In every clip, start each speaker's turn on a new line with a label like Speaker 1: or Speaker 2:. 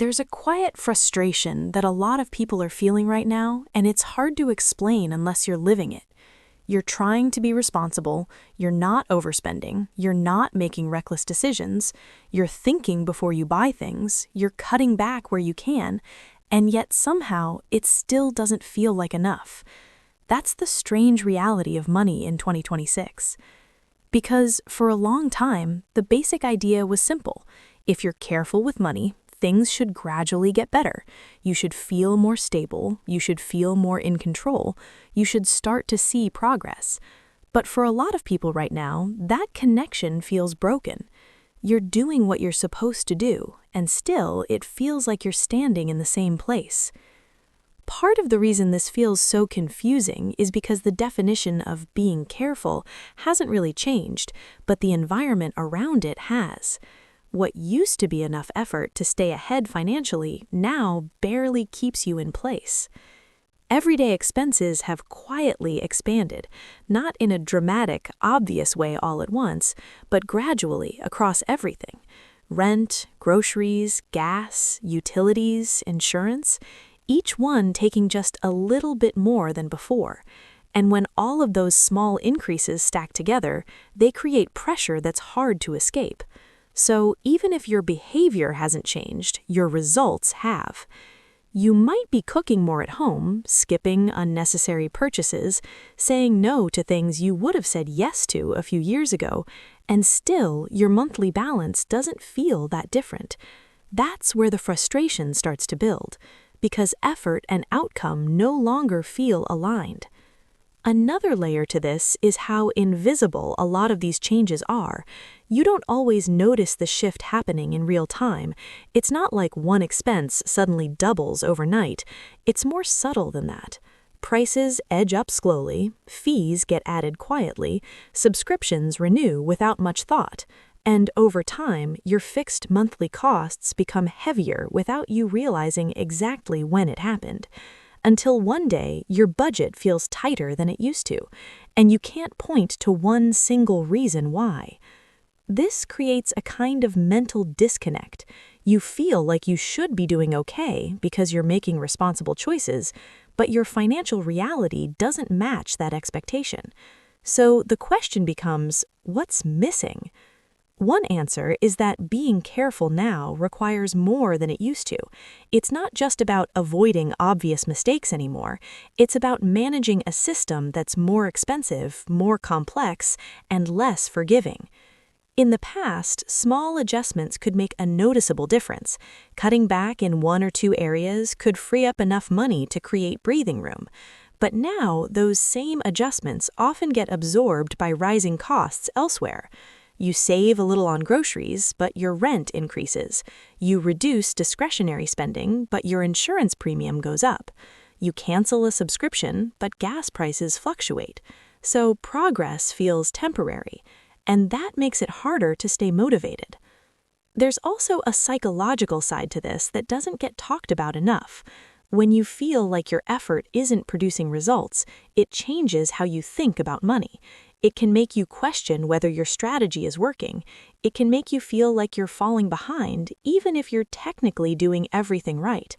Speaker 1: There's a quiet frustration that a lot of people are feeling right now, and it's hard to explain unless you're living it. You're trying to be responsible, you're not overspending, you're not making reckless decisions, you're thinking before you buy things, you're cutting back where you can, and yet somehow it still doesn't feel like enough. That's the strange reality of money in 2026. Because for a long time, the basic idea was simple. If you're careful with money, things should gradually get better. You should feel more stable, you should feel more in control, you should start to see progress. But for a lot of people right now, that connection feels broken. You're doing what you're supposed to do, and still it feels like you're standing in the same place. Part of the reason this feels so confusing is because the definition of being careful hasn't really changed, but the environment around it has. What used to be enough effort to stay ahead financially now barely keeps you in place. Everyday expenses have quietly expanded, not in a dramatic, obvious way all at once, but gradually across everything. Rent, groceries, gas, utilities, insurance, each one taking just a little bit more than before. And when all of those small increases stack together, they create pressure that's hard to escape. So even if your behavior hasn't changed, your results have. You might be cooking more at home, skipping unnecessary purchases, saying no to things you would have said yes to a few years ago, and still your monthly balance doesn't feel that different. That's where the frustration starts to build, because effort and outcome no longer feel aligned. Another layer to this is how invisible a lot of these changes are. You don't always notice the shift happening in real time. It's not like one expense suddenly doubles overnight. It's more subtle than that. Prices edge up slowly, fees get added quietly, subscriptions renew without much thought. And over time, your fixed monthly costs become heavier without you realizing exactly when it happened. Until one day, your budget feels tighter than it used to, and you can't point to one single reason why. This creates a kind of mental disconnect. You feel like you should be doing okay because you're making responsible choices, but your financial reality doesn't match that expectation. So the question becomes, what's missing? One answer is that being careful now requires more than it used to. It's not just about avoiding obvious mistakes anymore. It's about managing a system that's more expensive, more complex, and less forgiving. In the past, small adjustments could make a noticeable difference. Cutting back in one or two areas could free up enough money to create breathing room. But now, those same adjustments often get absorbed by rising costs elsewhere. You save a little on groceries, but your rent increases. You reduce discretionary spending, but your insurance premium goes up. You cancel a subscription, but gas prices fluctuate. So progress feels temporary, and that makes it harder to stay motivated. There's also a psychological side to this that doesn't get talked about enough. When you feel like your effort isn't producing results, it changes how you think about money. It can make you question whether your strategy is working. It can make you feel like you're falling behind, even if you're technically doing everything right.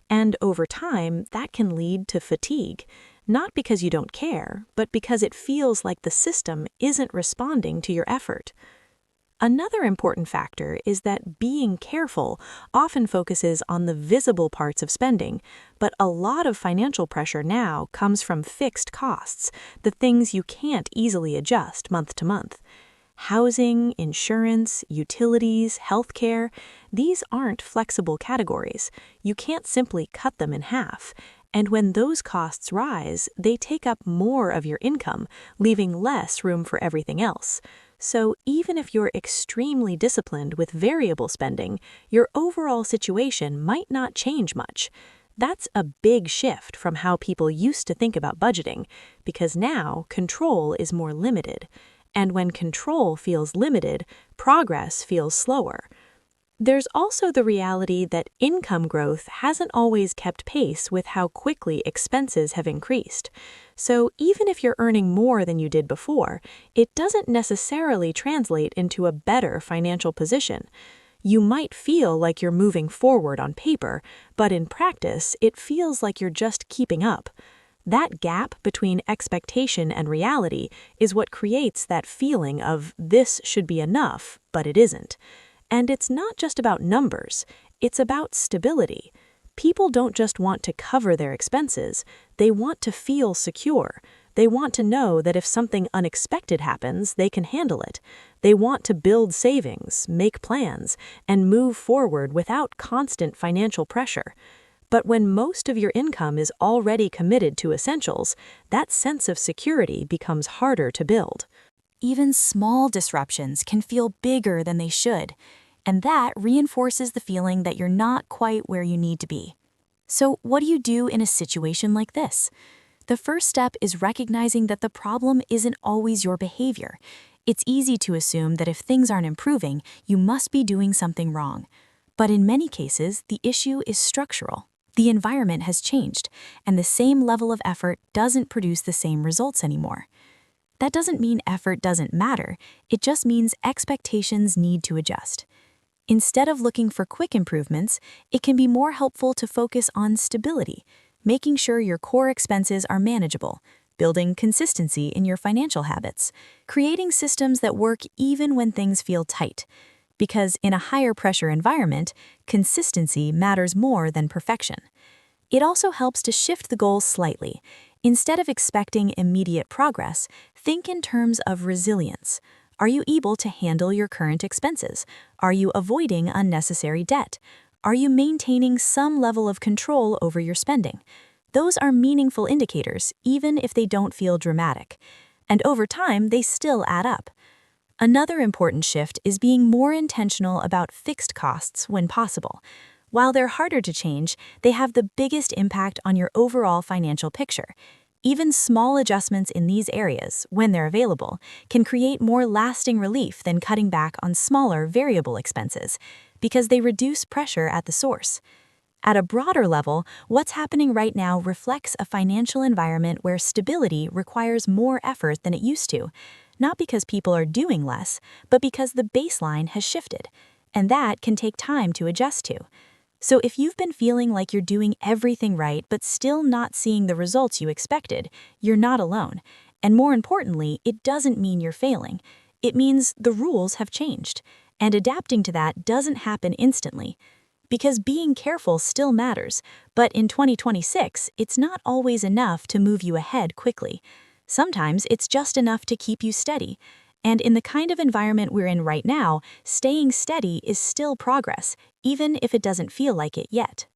Speaker 1: And over time, that can lead to fatigue, not because you don't care, but because it feels like the system isn't responding to your effort. Another important factor is that being careful often focuses on the visible parts of spending, but a lot of financial pressure now comes from fixed costs, the things you can't easily adjust month to month. Housing, insurance, utilities, healthcare, these aren't flexible categories. You can't simply cut them in half. And when those costs rise, they take up more of your income, leaving less room for everything else. So even if you're extremely disciplined with variable spending, your overall situation might not change much. That's a big shift from how people used to think about budgeting, because now control is more limited. And when control feels limited, progress feels slower. There's also the reality that income growth hasn't always kept pace with how quickly expenses have increased. So even if you're earning more than you did before, it doesn't necessarily translate into a better financial position. You might feel like you're moving forward on paper, but in practice, it feels like you're just keeping up. That gap between expectation and reality is what creates that feeling of this should be enough, but it isn't. And it's not just about numbers, it's about stability. People don't just want to cover their expenses, they want to feel secure. They want to know that if something unexpected happens, they can handle it. They want to build savings, make plans, and move forward without constant financial pressure. But when most of your income is already committed to essentials, that sense of security becomes harder to build.
Speaker 2: Even small disruptions can feel bigger than they should, and that reinforces the feeling that you're not quite where you need to be. So, what do you do in a situation like this? The first step is recognizing that the problem isn't always your behavior. It's easy to assume that if things aren't improving, you must be doing something wrong. But in many cases, the issue is structural. The environment has changed, and the same level of effort doesn't produce the same results anymore. That doesn't mean effort doesn't matter, it just means expectations need to adjust. Instead of looking for quick improvements, it can be more helpful to focus on stability, making sure your core expenses are manageable, building consistency in your financial habits, creating systems that work even when things feel tight. Because in a higher pressure environment, consistency matters more than perfection. It also helps to shift the goal slightly. Instead of expecting immediate progress, think in terms of resilience. Are you able to handle your current expenses? Are you avoiding unnecessary debt? Are you maintaining some level of control over your spending? Those are meaningful indicators, even if they don't feel dramatic. And over time, they still add up. Another important shift is being more intentional about fixed costs when possible. While they're harder to change, they have the biggest impact on your overall financial picture. Even small adjustments in these areas, when they're available, can create more lasting relief than cutting back on smaller variable expenses, because they reduce pressure at the source. At a broader level, what's happening right now reflects a financial environment where stability requires more effort than it used to, not because people are doing less, but because the baseline has shifted, and that can take time to adjust to. So if you've been feeling like you're doing everything right but still not seeing the results you expected, you're not alone. And more importantly, it doesn't mean you're failing. It means the rules have changed, and adapting to that doesn't happen instantly. Because being careful still matters, but in 2026, it's not always enough to move you ahead quickly. Sometimes it's just enough to keep you steady. And in the kind of environment we're in right now, staying steady is still progress, even if it doesn't feel like it yet.